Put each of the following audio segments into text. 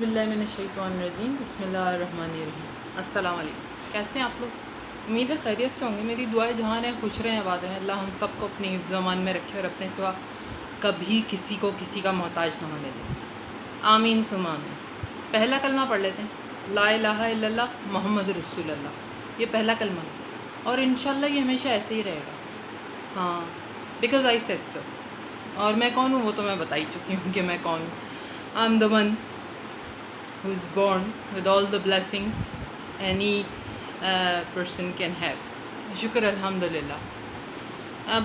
बिस्मिल्लाहिर्रहमानिर्रहीम बिस्मिल्लाहिर्रहमानिर्रहीम। अस्सलाम वालेकुम। कैसे हैं आप लोग? उम्मीद है खैरियत से होंगे। मेरी दुआएं जहाँ हैं खुश रहें, आबाद रहें। अल्लाह हम सबको अपनी हिफ्ज़ अमान में रखे और अपने सिवा कभी किसी को किसी का मोहताज न होने दे। आमीन सुमा आमीन। पहला कलमा पढ़ लेते हैं। ला इलाहा इल्लल्लाह मोहम्मद रसूलुल्लाह। ये पहला कलमा है और इंशाल्लाह ये हमेशा ऐसे ही रहेगा। हाँ, बिकॉज आई सेड सो। और मैं कौन हूँ वो तो मैं बता ही चुकी हूँ कि मैं कौन हूँ। I am the one who is born with all the blessings any person can have. Shukr alhamdulillah.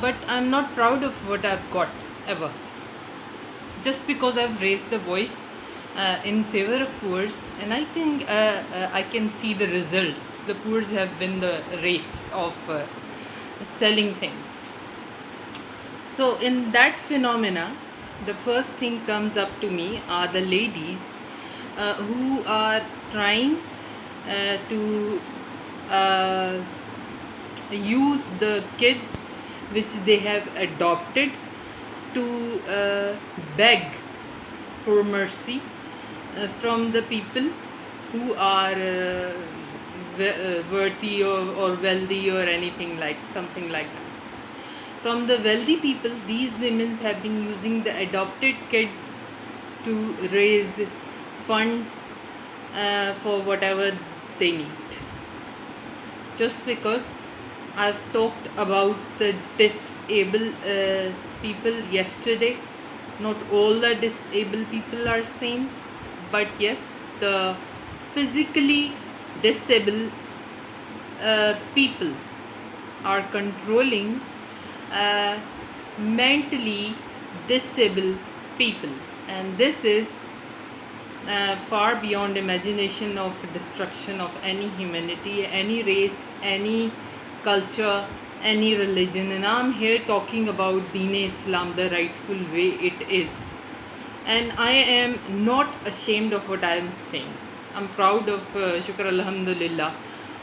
But I'm not proud of what I've got ever. Just because I've raised the voice in favor of poors, and I think I can see the results. The poors have won the race of selling things. So in that phenomena, the first thing comes up to me are the ladies who are trying to use the kids which they have adopted to beg for mercy from the people who are worthy or wealthy or anything like something like that. From the wealthy people, these women have been using the adopted kids to raise funds for whatever they need. Just because I've talked about the disabled people yesterday, not all the disabled people are same, but yes, the physically disabled people are controlling mentally disabled people, and this is far beyond imagination of destruction of any humanity, any race, any culture, any religion. And I'm here talking about Deen Islam, the rightful way it is. And I am not ashamed of what I am saying. I'm proud of Shukr Alhamdulillah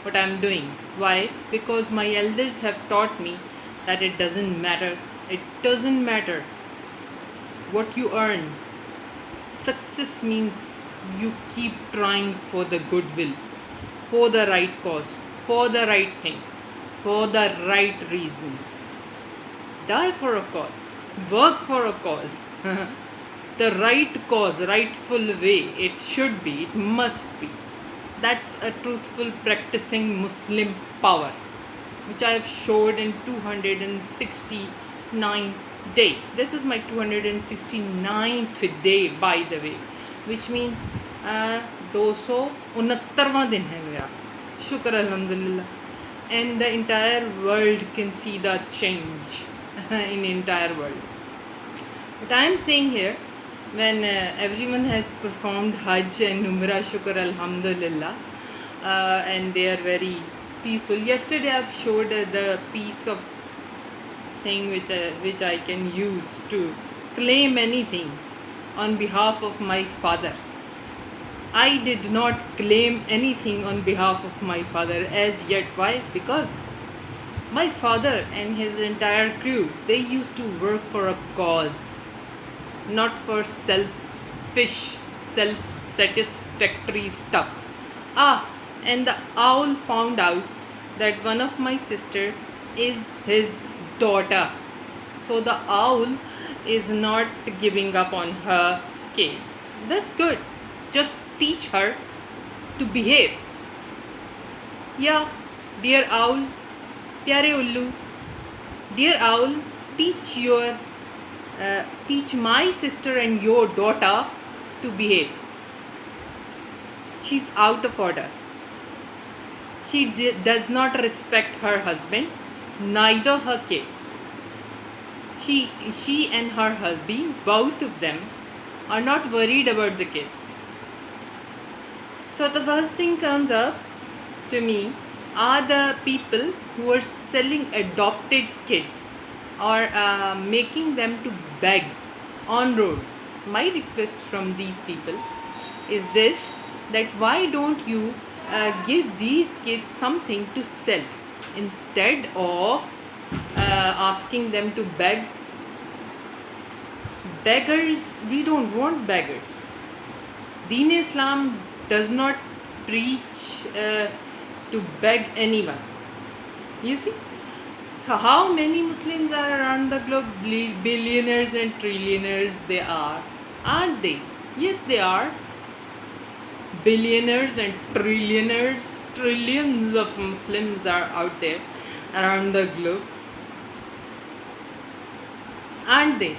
what I am doing. Why? Because my elders have taught me that it doesn't matter. It doesn't matter what you earn. Success means you keep trying for the goodwill, for the right cause, for the right thing, for the right reasons. Die for a cause, work for a cause. The right cause, rightful way, it should be, it must be. That's a truthful practicing Muslim power, which I have showed in 269 day. This is my 269th day, by the way, which means 269वां दिन है मेरा. शुक्र अल्हम्दुलिल्लाह. And the entire world can see the change in the entire world. What I am saying here, when everyone has performed Hajj and Umrah, Shukr Alhamdulillah, and they are very peaceful. Yesterday I have showed the piece of thing which I can use to claim anything on behalf of my father. I did not claim anything on behalf of my father as yet. Why? Because my father and his entire crew, they used to work for a cause, not for selfish, self-satisfactory stuff. And the owl found out that one of my sister is his daughter. So the owl is not giving up on her kid. That's good. Just teach her to behave. Yeah, dear owl, pyare ullu, dear owl, teach my sister and your daughter to behave. She's out of order. She does not respect her husband, neither her kid. She and her husband, both of them, are not worried about the kids. So the first thing comes up to me are the people who are selling adopted kids or making them to beg on roads. My request from these people is this, that why don't you give these kids something to sell instead of asking them to beg. Beggars, we don't want beggars. Deen Islam does not preach to beg anyone. You see? So how many Muslims are around the globe? Billionaires and trillionaires they are. Aren't they? Yes, they are. Billionaires and trillionaires. Trillions of Muslims are out there around the globe. Aren't they?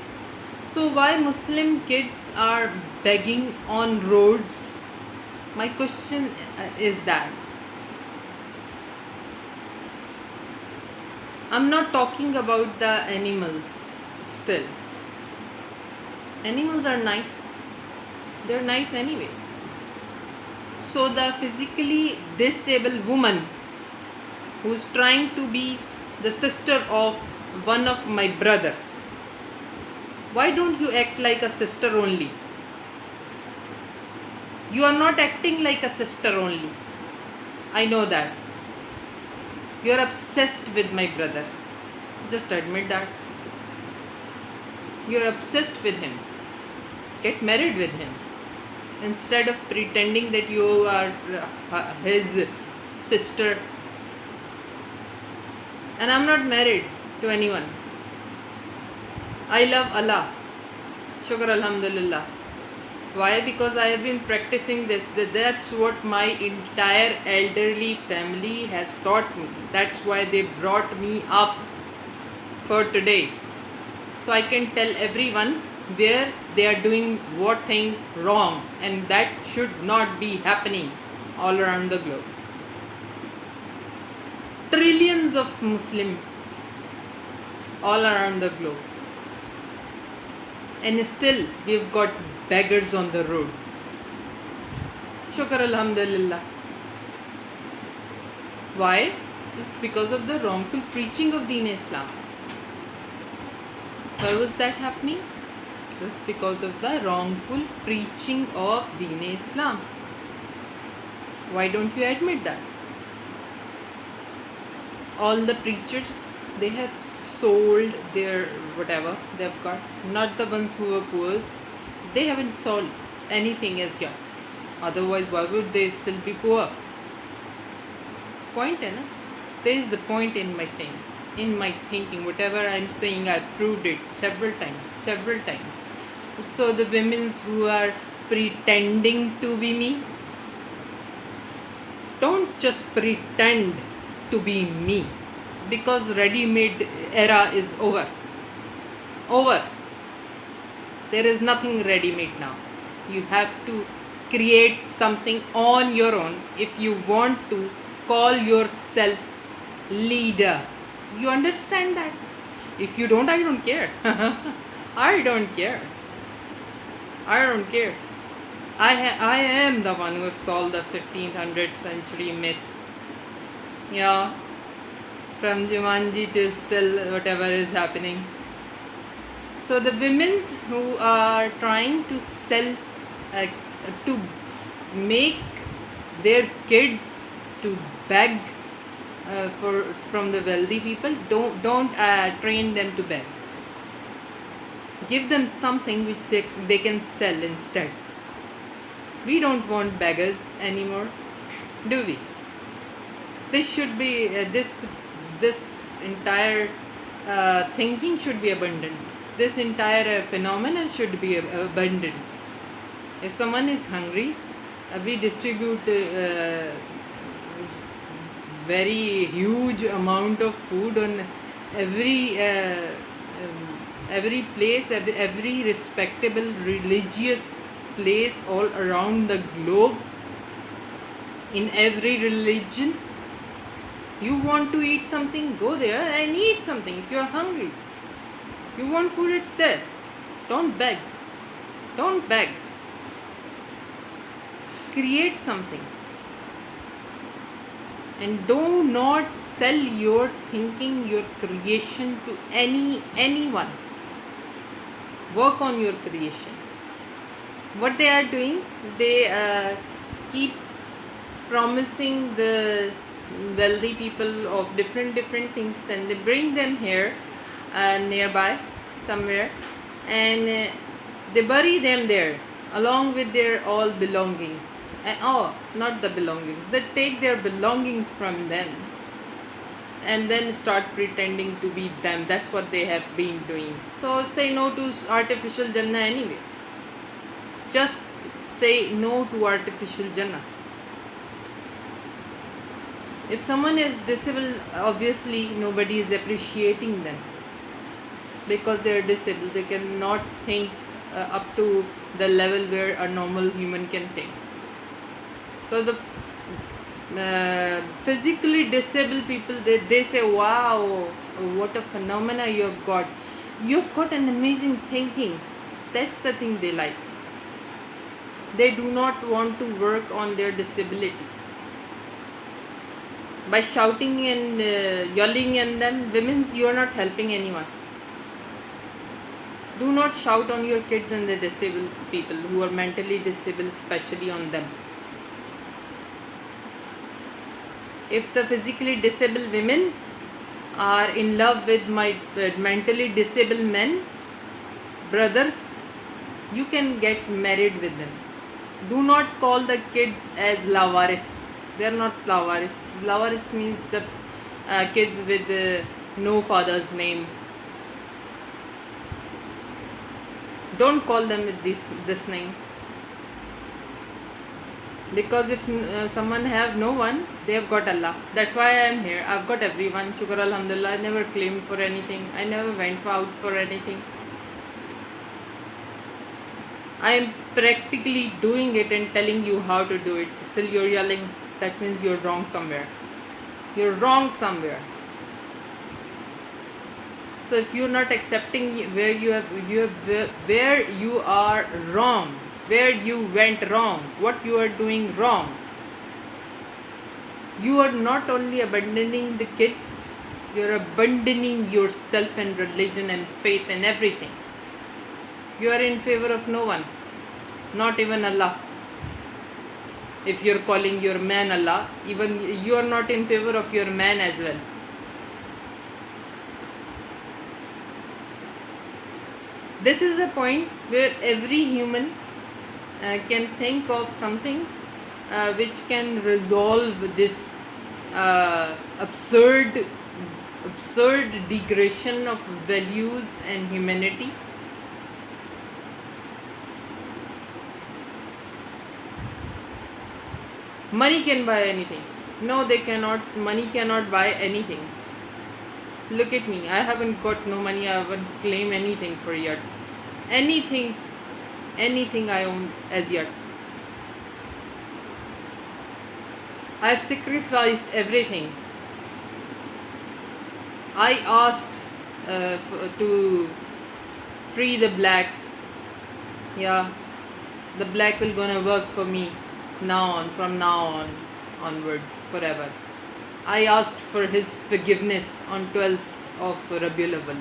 So why Muslim kids are begging on roads? My question is that. I'm not talking about the animals still. Animals are nice. They're nice anyway. So the physically disabled woman who's trying to be the sister of one of my brother, why don't you act like a sister only? You are not acting like a sister only. I know that. You are obsessed with my brother. Just admit that. You are obsessed with him. Get married with him. Instead of pretending that you are his sister. And I'm not married to anyone. I love Allah. Shukr Alhamdulillah. Why? Because I have been practicing this. That's what my entire elderly family has taught me. That's why they brought me up for today. So I can tell everyone where they are doing what thing wrong, and that should not be happening all around the globe. Trillions of Muslims all around the globe. And still we've got beggars on the roads. Shukr Alhamdulillah. Why? Just because of the wrongful preaching of Deen Islam. Why was that happening? Just because of the wrongful preaching of Deen Islam. Why don't you admit that? All the preachers, they have sold their whatever they've got. Not the ones who are poor. They haven't sold anything as yet. Otherwise, why would they still be poor? Point, na? There is a point in my thing, in my thinking. Whatever I'm saying, I proved it several times. So the women who are pretending to be me, don't just pretend to be me, because ready-made era is over. There is nothing ready-made now. You have to create something on your own if you want to call yourself leader. You understand that? If you don't, I don't care. I don't care. I am the one who solved the 1500th century myth. Yeah, from Jumanji till still whatever is happening. So the women who are trying to sell, to make their kids to beg from the wealthy people, don't train them to beg. Give them something which they can sell instead. We don't want beggars anymore, do we? This should be this entire thinking should be abandoned. This entire phenomenon should be abandoned. If someone is hungry, we distribute very huge amount of food on every place, every respectable religious place all around the globe. In every religion, you want to eat something, go there and eat something. If you're hungry, you want food, it's there. Don't beg. Create something. And do not sell your thinking, your creation to anyone. Work on your creation. What they are doing, they keep promising the wealthy people of different things, and they bring them here nearby somewhere, and they bury them there along with their all belongings. Oh, not the belongings. They take their belongings from them and then start pretending to be them. That's what they have been doing. So say no to artificial Jannah anyway. Just say no to artificial Jannah. If someone is disabled, obviously nobody is appreciating them because they are disabled. They cannot think up to the level where a normal human can think. So the physically disabled people, they say, wow, what a phenomena you have got. You've got an amazing thinking. That's the thing they like. They do not want to work on their disability. By shouting and yelling and then women's, you are not helping anyone. Do not shout on your kids and the disabled people who are mentally disabled, especially on them. If the physically disabled women are in love with my mentally disabled men, brothers, you can get married with them. Do not call the kids as lawaris. They are not lawaris. Lawaris means the kids with no father's name. Don't call them with this name. Because if someone have no one, they have got Allah. That's why I am here. I've got everyone. Shukr Alhamdulillah. I never claimed for anything. I never went out for anything. I am practically doing it and telling you how to do it. Still you're yelling. That means you're wrong somewhere. You're wrong somewhere. So if you're not accepting where where you are wrong, where you went wrong, what you are doing wrong, you are not only abandoning the kids, you're abandoning yourself and religion and faith and everything. You are in favor of no one, not even Allah. If you're calling your man Allah, even you are not in favor of your man as well. This is the point where every human can think of something which can resolve this absurd degradation of values and humanity. Money can buy anything. No, they cannot. Money cannot buy anything. Look at me. I haven't got no money. I haven't claimed anything for yet. Anything I own as yet. I've sacrificed everything. I asked to free the black. Yeah, the black will gonna work for me from now on onwards forever. I asked for his forgiveness on 12th of Rabiul Awwal,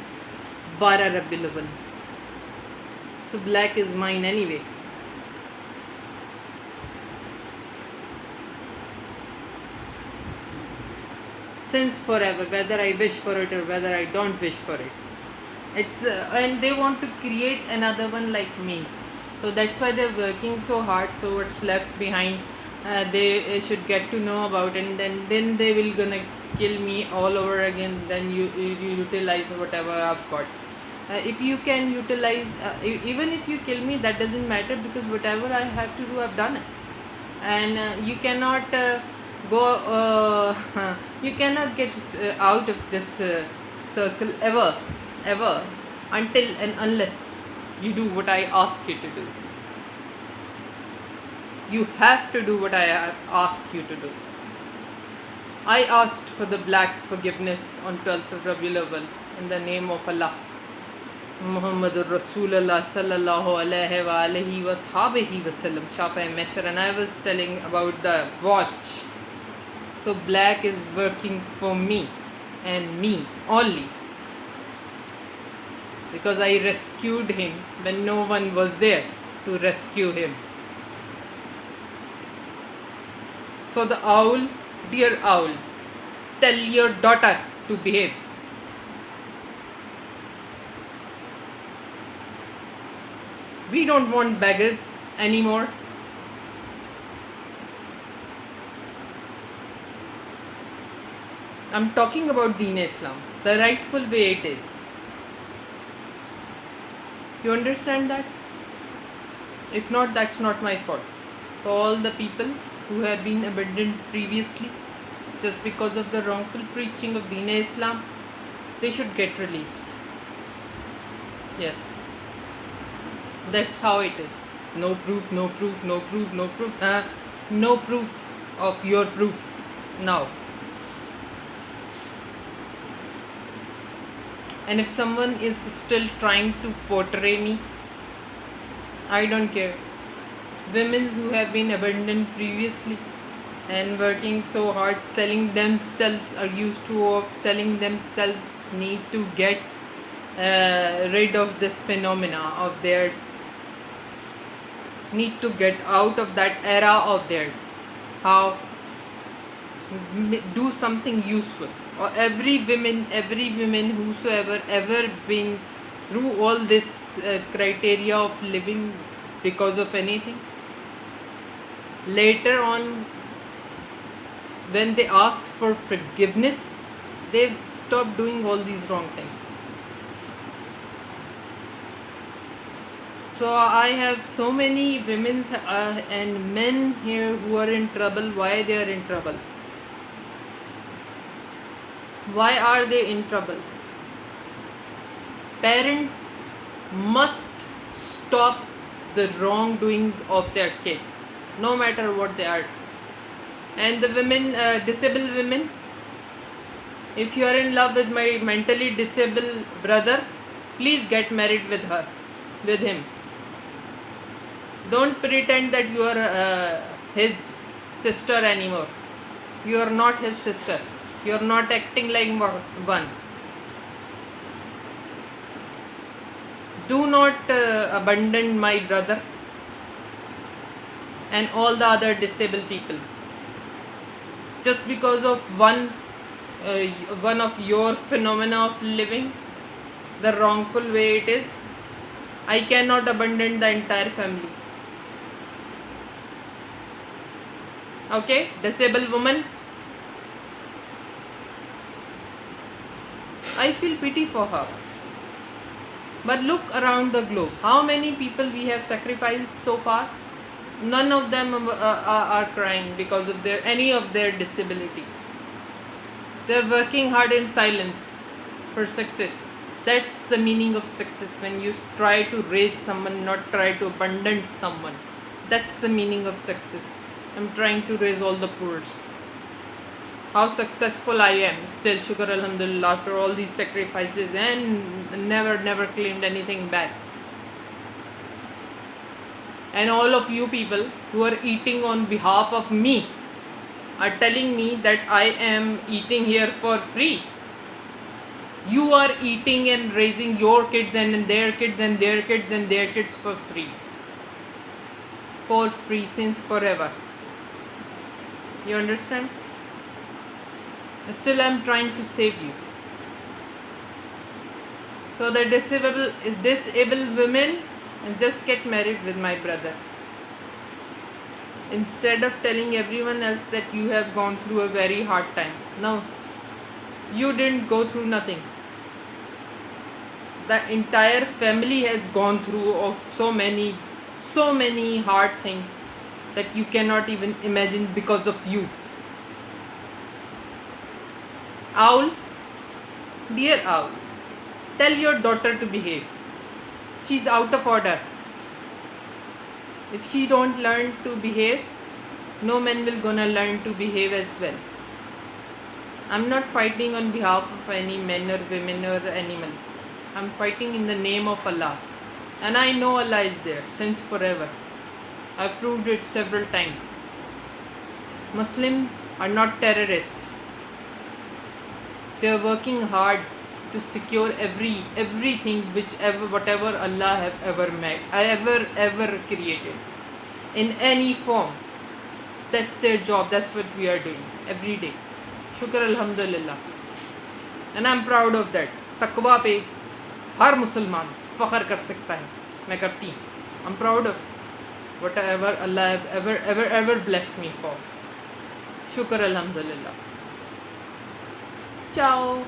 12 Rabiul Awwal. So black is mine anyway. Since forever, whether I wish for it or whether I don't wish for it. It's and they want to create another one like me. So that's why they're working so hard. So what's left behind, they should get to know about, and then they will gonna kill me all over again. Then you utilize whatever I've got. If you can utilize, even if you kill me, that doesn't matter, because whatever I have to do, I've done it. And you cannot go. You cannot get out of this circle ever, until and unless you do what I ask you to do. You have to do what I asked you to do. I asked for the black forgiveness on 12th of Rabiul Awwal in the name of Allah. Muhammadur Rasulullah sallallahu alaihi wa alihi wa sahbihi wasallam, Shafa Meshar, and I was telling about the watch. So black is working for me and me only, because I rescued him when no one was there to rescue him. So the owl, dear owl, tell your daughter to behave. We don't want beggars. anymore? I'm talking about Deen Islam, the rightful way it is. You understand that? If not, that's not my fault. For all the people who have been abandoned previously, just because of the wrongful preaching of Deen Islam, they should get released. Yes. That's how it is. No proof, no proof, no proof, no proof. No proof of your proof now. And if someone is still trying to portray me, I don't care. Women who have been abandoned previously and working so hard, selling themselves, are used to of selling themselves, need to get rid of this phenomena of theirs, need to get out of that era of theirs. How? Do something useful. Or every woman whosoever ever been through all this criteria of living because of anything, later on when they asked for forgiveness, they stopped doing all these wrong things. So I have so many women and men here who are in trouble. Why they are in trouble? Why are they in trouble? Parents must stop the wrongdoings of their kids, no matter what they are. And the women, disabled women, if you are in love with my mentally disabled brother, please get married with him. Don't pretend that you are his sister anymore. You are not his sister. You are not acting like one. Do not abandon my brother and all the other disabled people just because of one of your phenomena of living, the wrongful way it is. I cannot abandon the entire family. Okay, disabled woman, I feel pity for her. But look around the globe. How many people we have sacrificed so far? None of them are crying because of any of their disability. They're working hard in silence for success. That's the meaning of success, when you try to raise someone, not try to abandon someone. That's the meaning of success. I'm trying to raise all the poors. How successful I am, still shukr alhamdulillah, after all these sacrifices, and never claimed anything back. And all of you people who are eating on behalf of me are telling me that I am eating here for free. You are eating and raising your kids and their kids and their kids and their kids for free. For free since forever. You understand? Still I am trying to save you. So the disabled women, just get married with my brother. Instead of telling everyone else that you have gone through a very hard time. No, you didn't go through nothing. The entire family has gone through of so many hard things that you cannot even imagine because of you. Owl, dear owl, tell your daughter to behave. She's out of order. If she don't learn to behave, no man will gonna learn to behave as well. I'm not fighting on behalf of any men or women or animal. I'm fighting in the name of Allah. And I know Allah is there since forever. I've proved it several times. Muslims are not terrorists. They are working hard to secure everything whatever Allah have ever made, ever created, in any form. That's their job. That's what we are doing every day. Shukr alhamdulillah. And I'm proud of that. Taqwa पे हर मुसलमान फ़ख्र कर सकता है. मैं करती हूँ. I'm proud of what ever Allah ever ever ever blessed me for. शुक्र अल्हम्दुलिल्लाह। चाओ।